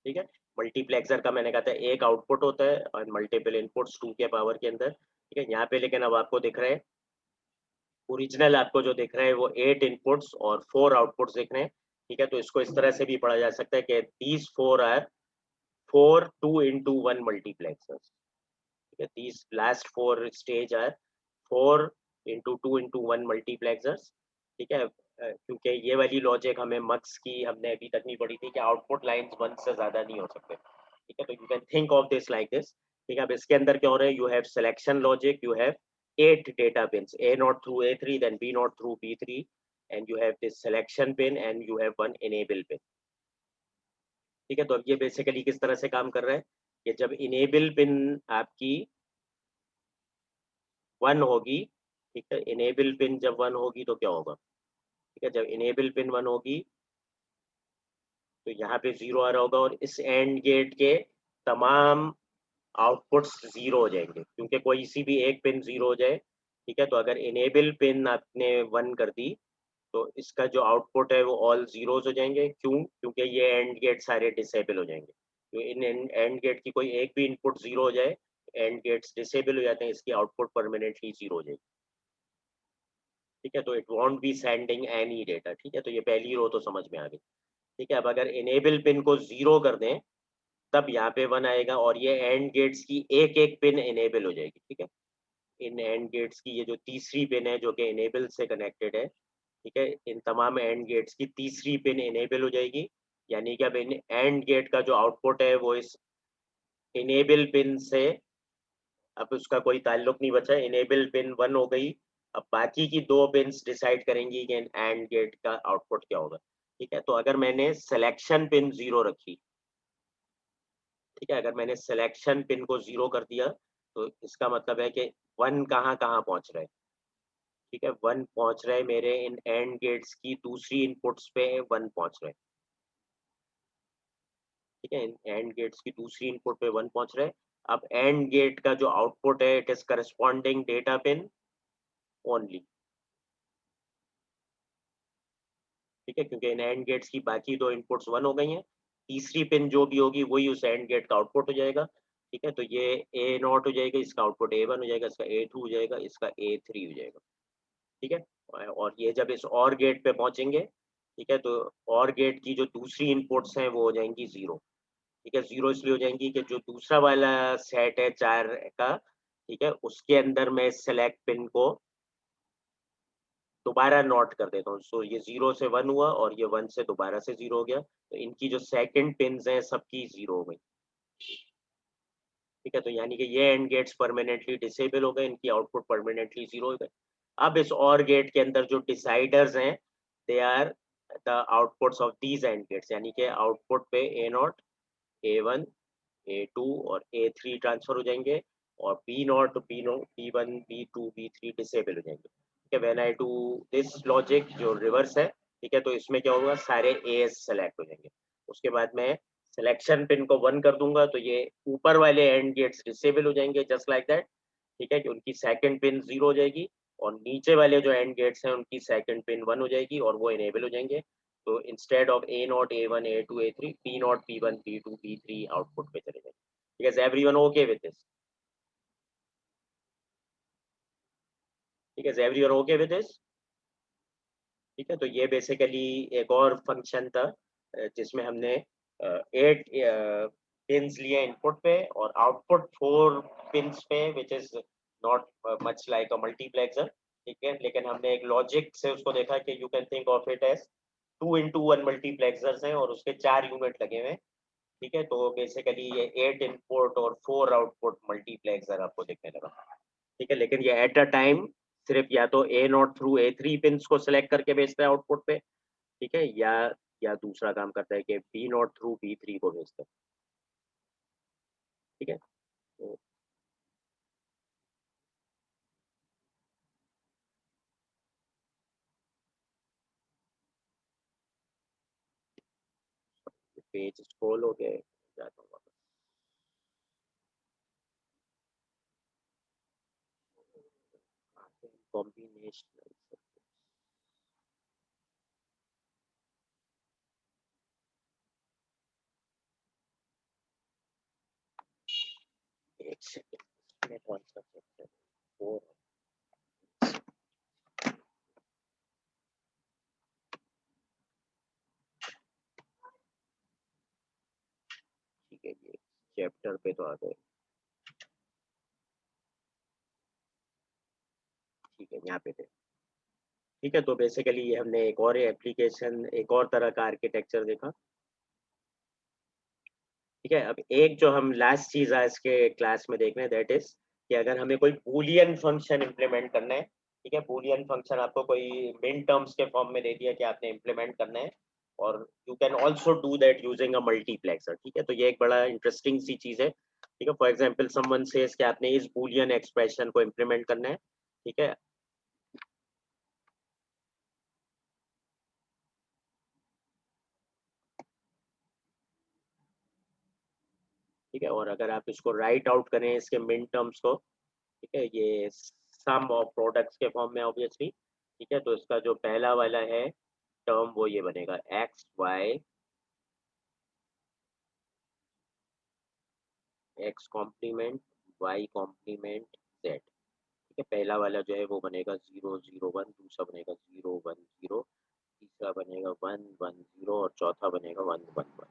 ठीक है। मल्टीप्लेक्सर का मैंने कहा था एक आउटपुट होता है और मल्टीपल इनपुट्स 2 के पावर के अंदर, ठीक है। यहाँ पे लेकिन अब आपको दिख रहा है, ओरिजिनल आपको जो दिख रहा है वो 8 इनपुट्स और 4 आउटपुट्स दिख रहे हैं, ठीक है। तो इसको इस तरह से भी पढ़ा जा सकता है कि these 4 are 4 2:1 मल्टीप्लेक्सर्स, ठीक है। these last 4 stage are 4 into 2:1 multiplexers, ठीक है। क्योंकि ये वाली लॉजिक हमें मक्स की हमने अभी तक नहीं पढ़ी थी कि आउटपुट लाइंस 1 से ज्यादा नहीं हो सकते, ठीक है। तो you can think of this like this, ठीक है। अब इसके अंदर क्या हो रहा है, you have selection logic, you have 8 data pins, A0 through A3, then B0 through B3, and you have this selection pin and you have one enable pin, ठीक है। तो अब ये बेसिकली किस तरह से काम कर रहा है, कि जब इनेबल पिन आपकी 1 होगी, ठीक है, इनेबल पिन जब 1 होगी तो क्या होगा, ठीक है। जब इनेबल पिन 1 होगी तो यहाँ पे 0 आ रहा होगा और इस एंड गेट के तमाम आउटपुट्स 0 हो जाएंगे, क्योंकि कोई सी भी एक पिन 0 हो जाए, ठीक है। तो अगर इनेबल पिन आपने 1 कर दी तो इसका जो आउटपुट है वो ऑल जीरोज हो जाएंगे, क्यों, क्योंकि ये एंड गेट सारे डिसेबल हो जाएंगे, तो इन एंड गेट की कोई एक भी इनपुट 0 हो जाए, एंड गेट्स डिसेबल हो जाते हैं, इसकी आउटपुट परमानेंटली 0 हो जाएगी, ठीक है। तो it won't be sending any data, ठीक है। तो ये पहली रो तो समझ में आ गई, ठीक है। अब अगर इनेबल पिन को 0 कर दें तब यहाँ पे 1 आएगा और ये एंड गेट्स की एक एक पिन इनेबल हो जाएगी, ठीक है। इन एंड गेट्स की ये जो तीसरी पिन है जो कि इनेबल से कनेक्टेड है, ठीक है, इन तमाम एंड गेट्स की तीसरी पिन इनेबल हो जाएगी, यानी कि अब इन एंड गेट का जो आउटपुट है वो इस इनेबल पिन से अब उसका कोई ताल्लुक नहीं बचा, इनेबल पिन 1 हो गई, अब बाकी की दो पिन्स डिसाइड करेंगी कि एंड गेट का आउटपुट क्या होगा, ठीक है। तो अगर मैंने सिलेक्शन पिन 0 रखी, ठीक है, अगर मैंने सिलेक्शन पिन को 0 कर दिया तो इसका मतलब है कि 1 कहाँ कहाँ पहुंच रहा है, ठीक है। 1 पहुंच रहा है मेरे इन एंड गेट्स की दूसरी इनपुट्स पे 1 पहुंच रहा है, ठीक है। इन एंड गेट्स की दूसरी इनपुट पे 1 पहुंच रहा है। अब एंड गेट का जो आउटपुट है it is corresponding data pin only, ठीक है, क्योंकि इन एंड गेट्स की बाकी दो इनपुट्स 1 हो गई हैं, तीसरी पिन जो भी होगी वही उस एंड गेट का आउटपुट हो जाएगा, ठीक है। तो ये A0 हो जाएगा, इसका आउटपुट A1 हो जाएगा, इसका A2 हो जाएगा, इसका A3 हो जाएगा, ठीक है। और ये जब इस और गेट पे पहुंचेंगे, ठीक है, तो और गेट की जो दूसरी इनपुट्स हैं वो हो जाएंगी 0, ठीक है। 0 इसलिए हो जाएंगी कि जो दूसरा वाला सेट है 4 का, ठीक है, उसके अंदर मैं सेलेक्ट पिन को दोबारा नोट कर देता हूँ, सो ये 0 से 1 हुआ और ये 1 से दोबारा से 0 हो गया, तो इनकी जो सेकंड पिन्स हैं सबकी 0 हो गई, ठीक है। तो यानी कि ये एंड गेट्स परमानेंटली डिसेबल हो गए, इनकी आउटपुट परमानेंटली 0 हो गए। अब इस और गेट के अंदर जो डिसाइडर्स हैं they are the outputs of these and gates, यानी कि आउटपुट पे A0 A1 A2 और A3 ट्रांसफर हो जाएंगे और P0 P0 P1 P2 P3 disable हो जाएंगे। ठीक है, when I do this logic जो रिवर्स है, ठीक है, तो इसमें क्या होगा, सारे एस सेलेक्ट हो जाएंगे। उसके बाद मैं सिलेक्शन पिन को 1 कर दूंगा तो ये ऊपर वाले एंड गेट्स डिसेबल हो जाएंगे जस्ट लाइक दैट। ठीक है, कि उनकी सेकंड पिन 0 हो जाएगी और नीचे वाले जो एंड गेट्स हैं उनकी सेकंड पिन 1 हो जाएगी और वो इनेबल हो जाएंगे। तो instead of A0 A1 A2 A3 P0 P1 P2 P3 output पे चले जाएंगे। ठीक है, एवरीवन ओके विद दिस? ठीक है, एवरीवन ओके विद दिस? ठीक है, तो ये बेसिकली एक और फंक्शन था जिसमें हमने 8 पिंस लिए इनपुट पे और आउटपुट 4 पिंस पे, which is not much like a multiplexer. ठीक है, लेकिन हमने एक लॉजिक से उसको देखा कि you can think of it as 2x1 multiplexers हैं और उसके 4 यूनिट लगे हुए हैं। ठीक है, तो बेसिकली ये 8 इनपुट और 4 आउटपुट मल्टीप्लेक्सर आपको दिखने लगा। ठीक है, लेकिन ये एट अ टाइम सिर्फ या तो A0 थ्रू A3 पिंस को सिलेक्ट करके भेजता है आउटपुट पे, ठीक है, या दूसरा काम करता है कि B0 थ्रू B3 को भेजता है। ठीक है, तो पेज स्क्रॉल हो गए, जाता हूँ वापस। कॉम्बिनेशनल एक सेकंड में कौन सा चैप्टर? 4। ठीक है, ये चैप्टर पे तो आ गए। ठीक है, यहाँ पे थे। ठीक है, तो बेसिकली ये हमने एक और एप्लीकेशन, एक और तरह का आर्किटेक्चर देखा। ठीक है, अब एक जो हम लास्ट चीज आज के क्लास में देख रहे हैं दैट इज कि अगर हमें कोई बूलियन फंक्शन इंप्लीमेंट करना है। ठीक है, बूलियन फंक्शन आपको कोई मिन टर्म्स के फॉर्म में दे दिया कि आपने इंप्लीमेंट करना है और you can also do that using a multiplexer. ठीक है, तो ये एक बड़ा इंटरेस्टिंग सी चीज है। ठीक है, फॉर एग्जाम्पल समवन सेज कि आपने इस बूलियन एक्सप्रेशन को इंप्लीमेंट करना है। ठीक है, ठीक है, और अगर आप इसको राइट आउट करें इसके मिन टर्म्स को, ठीक है, ये सम ऑफ प्रोडक्ट्स के फॉर्म में ऑब्वियसली। ठीक है, तो इसका जो पहला वाला है टर्म वो ये बनेगा X complement Y complement Z. ठीक है, पहला वाला जो है वो बनेगा 0 0 1, दूसरा बनेगा 0 1 0, तीसरा बनेगा 1 1 0 और चौथा बनेगा 1 1 1।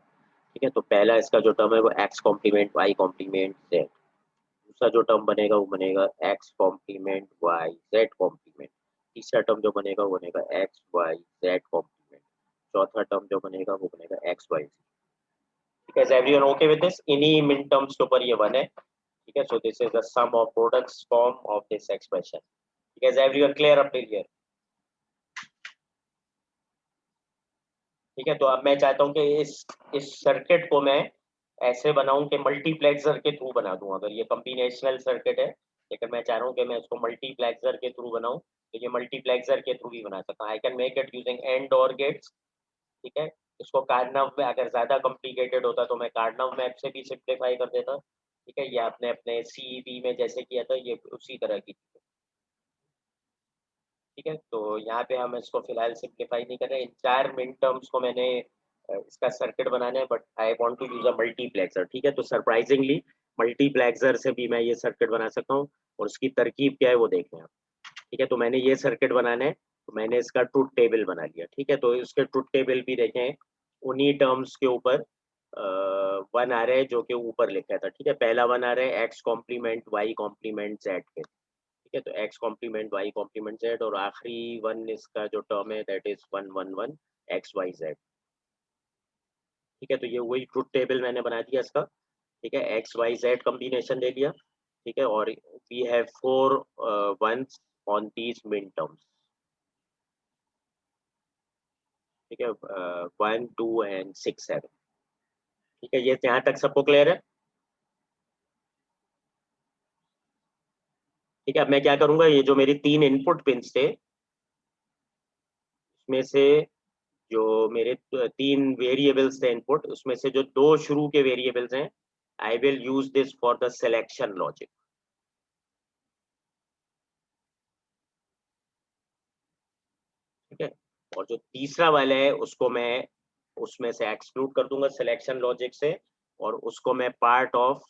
ठीक है, तो पहला इसका जो टर्म है वो X complement Y complement Z. दूसरा जो टर्म बनेगा वो बनेगा X complement Y Z complement. तीसरा टर्म जो बनेगा वो बनेगा एक्स वाई जेड कॉम्प्लीमेंट। चौथा टर्म जो बनेगा वो बनेगा एक्स वाई। ठीक है, एवरीवन ओके विद दिस? इन्हीं मिन टर्म्स के ऊपर ये वन है। ठीक है, so this is the sum of products form of this expression. ठीक है, everyone clear up till here? ठीक है, तो अब मैं चाहता हूँ कि इस सर्किट को मैं ऐसे बनाऊं कि मल्टीप्लेक्सर के थ्रू बना दूं। अगर ये कॉम्बिनेशनल सर्किट है लेकिन मैं चाह रहा हूँ कि मैं इसको मल्टीप्लेक्सर के थ्रू बनाऊं, तो ये मल्टीप्लेक्सर के थ्रू भी बना सकता हूँ। I can make it using and और गेट्स। ठीक है, इसको कार्नव में अगर ज्यादा कॉम्प्लिकेटेड होता तो मैं कार्नव मैप से भी सिंप्लीफाई कर देता। ठीक है, ये आपने अपने सीईबी में जैसे किया था ये उसी तरह की। ठीक है, तो यहाँ पे हम इसको फिलहाल सिंप्लीफाई नहीं कर रहे। इन 4 मिन टर्म्स को मैंने इसका सर्किट बनाना है but I want to use a multiplexer. ठीक है, तो सरप्राइजिंगली मल्टीप्लेक्सर से भी मैं ये सर्किट बना सकता हूँ और उसकी तरकीब क्या है वो देख लें आप। ठीक है, तो मैंने ये सर्किट बनाना है तो मैंने इसका ट्रुथ टेबल बना लिया। ठीक है, तो इसके ट्रुथ टेबल भी देखें, उन्हीं टर्म्स के ऊपर वन आ रहा है जो कि ऊपर लिखा था। ठीक है, पहला वन आ रहा है X complement Y complement Z के। ठीक है, तो X complement Y complement Z और आखिरी वन इसका जो टर्म है that is 1 1 1 X Y Z. ठीक है, तो ये वही ट्रुथ टेबल मैंने बना दिया इसका। ठीक है, एक्स वाई जेड कॉम्बिनेशन ले लिया। ठीक है, और we have 4 ones on these min terms. ठीक है, 1 2 एंड 6 7। ठीक है, ये यहाँ तक सबको क्लियर है? ठीक है, अब मैं क्या करूंगा, ये जो मेरी 3 इनपुट पिंस थे उसमें से जो मेरे 3 वेरिएबल्स थे इनपुट, उसमें से जो 2 शुरू के वेरिएबल्स हैं, I will use this for the selection logic. ठीक है, और जो तीसरा वाला है उसको मैं उसमें से एक्सक्लूड कर दूंगा सिलेक्शन लॉजिक से, और उसको मैं part of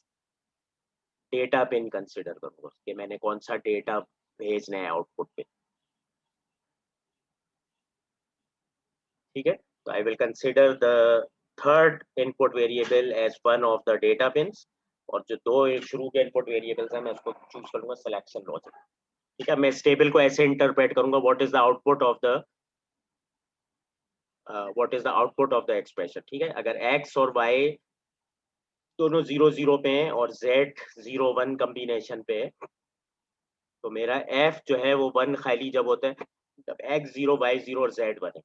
data pin consider करूंगा कि मैंने कौन सा डेटा भेजना है आउटपुट पे। ठीक है, तो I will consider the third input variable as one of the data pins, और जो 2 शुरू के इनपुट वेरिएबल्स हैं मैं उसको चूज करूंगा सिलेक्शन लॉजिक। ठीक है, मैं इस टेबल को ऐसे इंटरप्रेट करूंगा, what is the output of the expression. ठीक है, अगर एक्स और वाई दोनों 0 0 पे हैं और z 0 1 कॉम्बिनेशन पे है, तो मेरा f जो है वो 1 खाली जब होता है जब x 0 y 0 और z 1 है,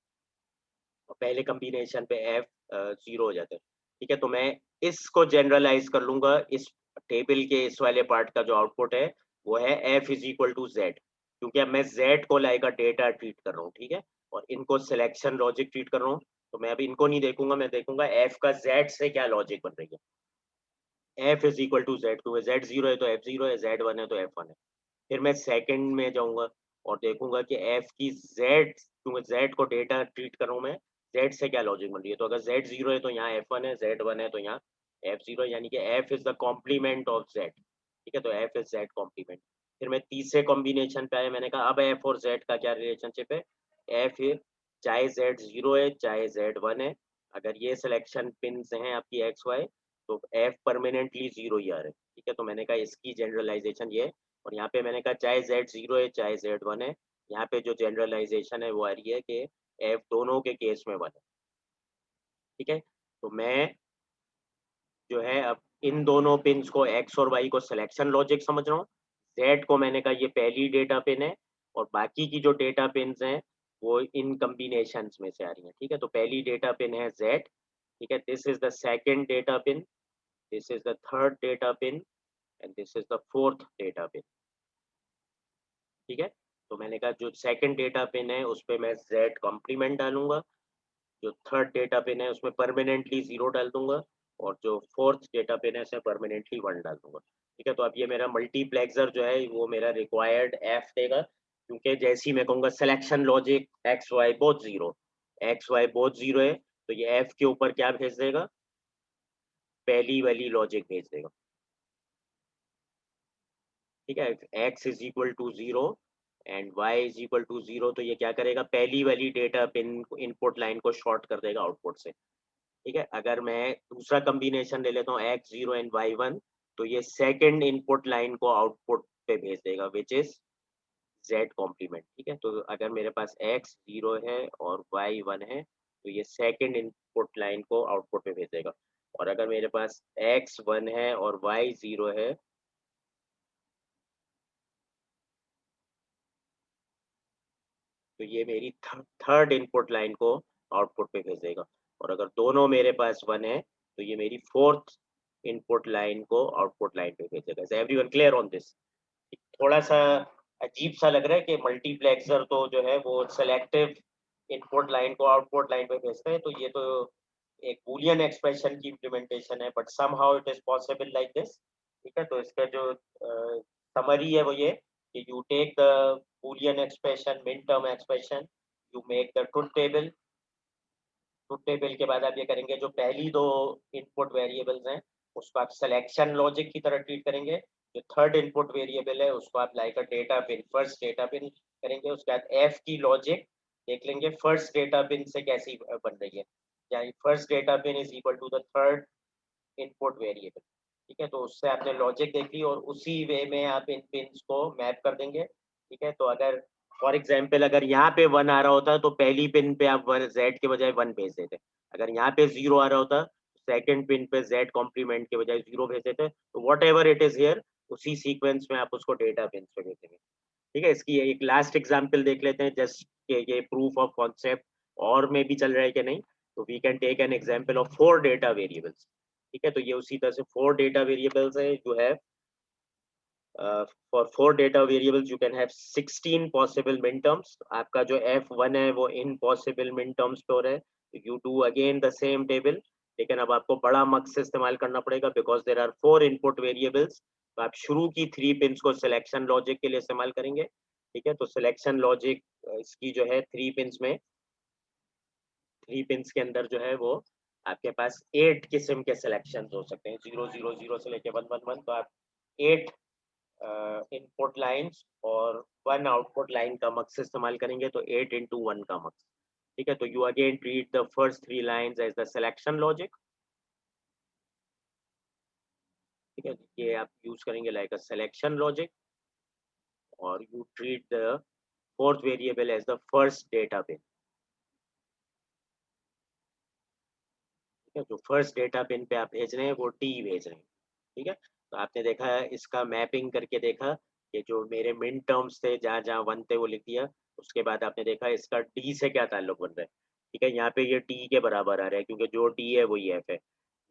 और पहले कॉम्बिनेशन पे f 0 हो जाता है। ठीक है, तो मैं इसको जनरलाइज कर लूंगा, इस टेबल के इस वाले पार्ट का जो आउटपुट है वो है f is equal to Z, क्योंकि अब मैं z को लाइक डेटा ट्रीट कर रहा हूँ। ठीक है, और इनको सिलेक्शन लॉजिक ट्रीट कर रहा हूँ, तो मैं अभी इनको नहीं देखूंगा, मैं देखूंगा f का z से क्या लॉजिक बन रही है। f is equal to Z, क्योंकि z 0 है तो f 0 है, z 1 है तो f 1 है। फिर मैं सेकंड में जाऊंगा और देखूंगा कि f की z, क्योंकि z को डेटा ट्रीट कर रहा हूँ मैं, z से क्या लॉजिक बन रही है। तो अगर z 0 है तो यहाँ f1 है, z 1 है तो यहाँ f0 है, यानी कि f is the complement of z। ठीक है, तो f इज z कॉम्प्लीमेंट। फिर मैं तीसरे कॉम्बिनेशन पे आया, मैंने कहा अब f और z का क्या रिलेशनशिप है। f चाहे z 0 है चाहे z 1 है, अगर ये सिलेक्शन पिन्स हैं आपकी x y, तो f परमानेंटली 0 ही आ रहा है। ठीक है, तो मैंने कहा इसकी जनरलाइजेशन ये, और यहाँ पे मैंने कहा चाहे z 0 है चाहे z 1 है, यहाँ पे जो जनरलाइजेशन है वो आ रही है कि f दोनों के केस में 1 है। ठीक है, तो मैं जो है अब इन दोनों पिन्स को x और y को सिलेक्शन लॉजिक समझ रहा हूँ, z को मैंने कहा ये पहली डेटा पिन है, और बाकी की जो डेटा पिन्स हैं वो इन कॉम्बिनेशंस में से आ रही हैं। ठीक है, तो पहली डेटा पिन है z। ठीक है, this is the second data pin, this is the third data pin, and this is the fourth data pin. ठीक है, तो मैंने कहा जो सेकंड डेटा पिन है उस पर मैं z कॉम्प्लीमेंट डालूंगा, जो थर्ड डेटा पिन है उसमें परमानेंटली 0 डाल दूंगा, और जो फोर्थ डेटा पिन है उसमें परमानेंटली 1 डाल दूंगा। ठीक है, तो अब ये मेरा मल्टीप्लेक्सर जो है वो मेरा रिक्वायर्ड f देगा, क्योंकि जैसे ही मैं कहूँगा selection logic X Y both 0, X Y both 0 है, तो ये f के ऊपर क्या भेज देगा, पहली वाली लॉजिक भेज देगा। ठीक है, x is equal to 0 and y is equal to 0, तो ये क्या करेगा, पहली वाली डेटा पिन इनपुट लाइन को शॉर्ट कर देगा आउटपुट से। ठीक है, अगर मैं दूसरा कॉम्बिनेशन ले लेता हूँ x 0 एंड y 1, तो ये सेकंड इनपुट लाइन को आउटपुट पे भेज देगा विच इज z कॉम्प्लीमेंट। ठीक है, तो अगर मेरे पास x 0 है और y 1 है, तो ये सेकंड इनपुट लाइन को आउटपुट पे भेज देगा, और अगर मेरे पास x 1 है और y 0 है, तो ये मेरी थर्ड इनपुट लाइन को आउटपुट पे भेज देगा, और अगर दोनों मेरे पास 1 है तो ये मेरी फोर्थ इनपुट लाइन को आउटपुट लाइन पे भेजेगा। Is everyone clear on this? थोड़ा सा अजीब सा लग रहा है कि मल्टीप्लेक्सर तो जो है वो सेलेक्टिव इनपुट लाइन को आउटपुट लाइन पे भेजता है, तो ये तो एक बूलियन एक्सप्रेशन की इम्प्लीमेंटेशन है, but somehow it is possible like this. ठीक है, तो इसका जो समरी है वो ये कि you take the boolean expression, min term expression, you make the truth table, truth table के बाद आप ये करेंगे जो पहली 2 इनपुट वेरिएबल्स हैं उसको आप सिलेक्शन लॉजिक की तरह ट्रीट करेंगे, जो थर्ड इनपुट वेरिएबल है उसको आप like a data pin, first data pin करेंगे, उसके बाद एफ की लॉजिक देख लेंगे फर्स्ट डेटा पिन से कैसी बन रही है, यानी first data pin is equal to the third input variable. ठीक है, तो उससे आपने लॉजिक देख ली और उसी वे में आप इन पिन्स को मैप कर देंगे। ठीक है, तो अगर फॉर एग्जाम्पल अगर यहाँ पे 1 आ रहा होता तो पहली पिन पे आप z के बजाय 1 भेज देते, अगर यहाँ पे 0 आ रहा होता सेकंड पिन पे z कॉम्प्लीमेंट के बजाय 0 भेज देते, तो what ever it is here उसी सीक्वेंस में आप उसको डेटा पिन पे भेजेंगे। ठीक है, इसकी एक लास्ट एग्जाम्पल देख लेते हैं जस्ट ये प्रूफ ऑफ कॉन्सेप्ट और में भी चल रहा है कि नहीं। तो we can take an example of 4 data variables. ठीक है, तो ये उसी तरह से 4 डेटा वेरिएबल्स है जो है for 4 data variables you can have 16 possible min terms. आपका जो f1 है वो इन possible min terms पे हो रहा है. You do again the same table, लेकिन अब आपको बड़ा mux इस्तेमाल करना पड़ेगा because there are 4 input variables. तो आप शुरू की 3 pins को selection logic के लिए इस्तेमाल करेंगे. ठीक है, तो selection logic इसकी जो है 3 pins में 3 pins के अंदर जो है वो आपके पास 8 किस्म के सिलेक्शन हो सकते हैं. 0 0 0 से लेके 1 1 1. तो आप 8 इनपुट लाइंस और 1 आउटपुट लाइन का मक्स इस्तेमाल करेंगे, तो 8 into 1 का मक्स. ठीक है, तो you again treat the first 3 lines as the selection logic. ठीक है, ये आप यूज करेंगे लाइक अ सिलेक्शन लॉजिक, और you treat the fourth variable as the first data pin. ठीक है, जो फर्स्ट डेटा पिन पे आप भेज रहे हैं वो टी भेज रहे हैं. ठीक है, तो आपने देखा है इसका मैपिंग करके देखा कि जो मेरे मिन टर्म्स थे जहाँ जहाँ 1 थे वो लिख दिया. उसके बाद आपने देखा इसका डी से क्या ताल्लुक बन रहा है. ठीक है, यहाँ पे ये टी के बराबर आ रहा है क्योंकि जो टी है वही एफ है.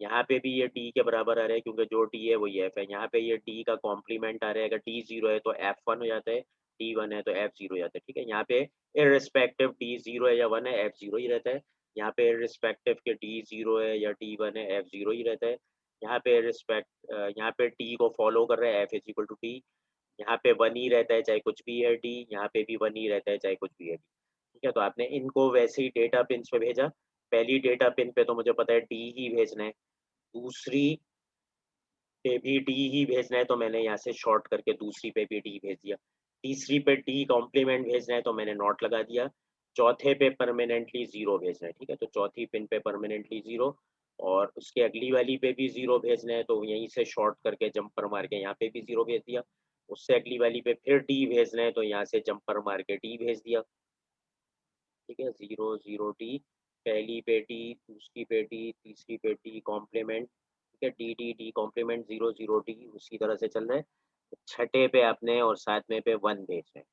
यहाँ पे भी ये टी के बराबर आ रहा है क्योंकि जो टी है वही एफ है. यहाँ पे ये टी का कॉम्प्लीमेंट आ रहा है. अगर टी 0 है तो एफ 1 हो जाता है, टी 1 है तो एफ 0 हो जाता है. ठीक है, यहाँ पे इररिस्पेक्टिव टी 0 है या 1 है, एफ 0 ही रहता है. यहाँ पे इररिस्पेक्टिव के टी 0 है या टी 1 है, एफ 0 ही रहता है. यहाँ पे यहाँ पे टी को फॉलो कर रहा है F is equal to T. यहाँ पे 1 ही रहता है चाहे कुछ भी है टी. यहाँ पे भी 1 ही रहता है चाहे कुछ भी है टी. ठीक है, तो आपने इनको वैसे ही डेटा पिन पे भेजा. पहली डेटा पिन पे तो मुझे पता है टी ही भेजना है, दूसरी पे भी टी ही भेजना है तो मैंने यहाँ से शॉर्ट करके दूसरी पे भी टी भेज दिया. तीसरी पे टी कॉम्प्लीमेंट भेजना है तो मैंने नॉट लगा दिया. चौथे पे परमानेंटली 0 भेजना है. ठीक है, तो चौथी पिन पे परमानेंटली 0, और उसके अगली वाली पे भी 0 भेजना है तो यहीं से शॉर्ट करके जंपर मार के यहाँ पे भी 0 भेज दिया. उससे अगली वाली पे फिर टी भेजना है तो यहाँ से जंपर मार के टी भेज दिया. ठीक है, 0 0 टी, पहली पे टी, दूसरी पे टी, तीसरी पे टी कॉम्प्लीमेंट. ठीक है, T T T complement 0 0 T, उसी तरह से चल रहा है. छठे पे आपने और सातवें पे 1 भेजना है.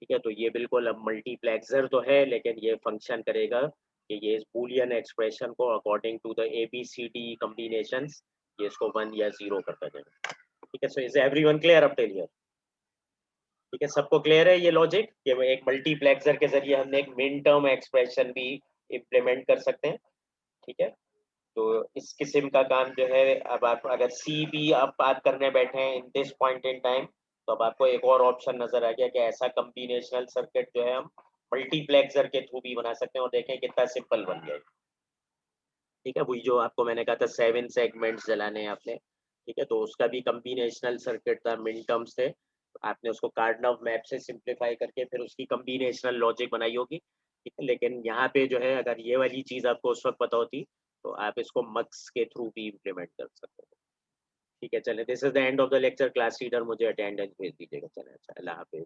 ठीक है, तो ये बिल्कुल अब मल्टीप्लेक्सर तो है लेकिन ये फंक्शन करेगा कि ये इस बूलियन एक्सप्रेशन को according to the ABCD combinations ये इसको 1 या 0 करता जाएगा. ठीक है, so is everyone clear up till here? ठीक है, सबको क्लियर है ये लॉजिक कि एक मल्टीप्लेक्सर के जरिए हमने एक मिन टर्म एक्सप्रेशन भी इम्प्लीमेंट कर सकते हैं. ठीक है, तो इस किस्म का काम जो है, अब आप अगर सी भी आप बात करने बैठे हैं in this point in time, तो अब आपको एक और ऑप्शन नजर आ गया कि ऐसा कम्बिनेशनल सर्किट जो है हम मल्टीप्लेक्सर के थ्रू भी बना सकते हैं, और देखें कितना सिंपल बन गया. ठीक है, वही जो आपको मैंने कहा था 7 सेगमेंट्स जलाने हैं आपने. ठीक है, तो उसका भी कम्बिनेशनल सर्किट था, मिन टर्म्स थे. आपने उसको कार्डनव मैप से सिंप्लीफाई करके फिर उसकी कम्बिनेशनल लॉजिक बनाई होगी. ठीक है, लेकिन यहाँ पे जो है अगर ये वाली चीज आपको उस वक्त पता होती तो आप इसको मक्स के थ्रू भी इम्प्लीमेंट कर सकते हो. ठीक है, चले, this is the end of the lecture. Class leader मुझे अटेंडेंस भेज दीजिएगा. चले, अच्छा, अल्लाह हाफिज.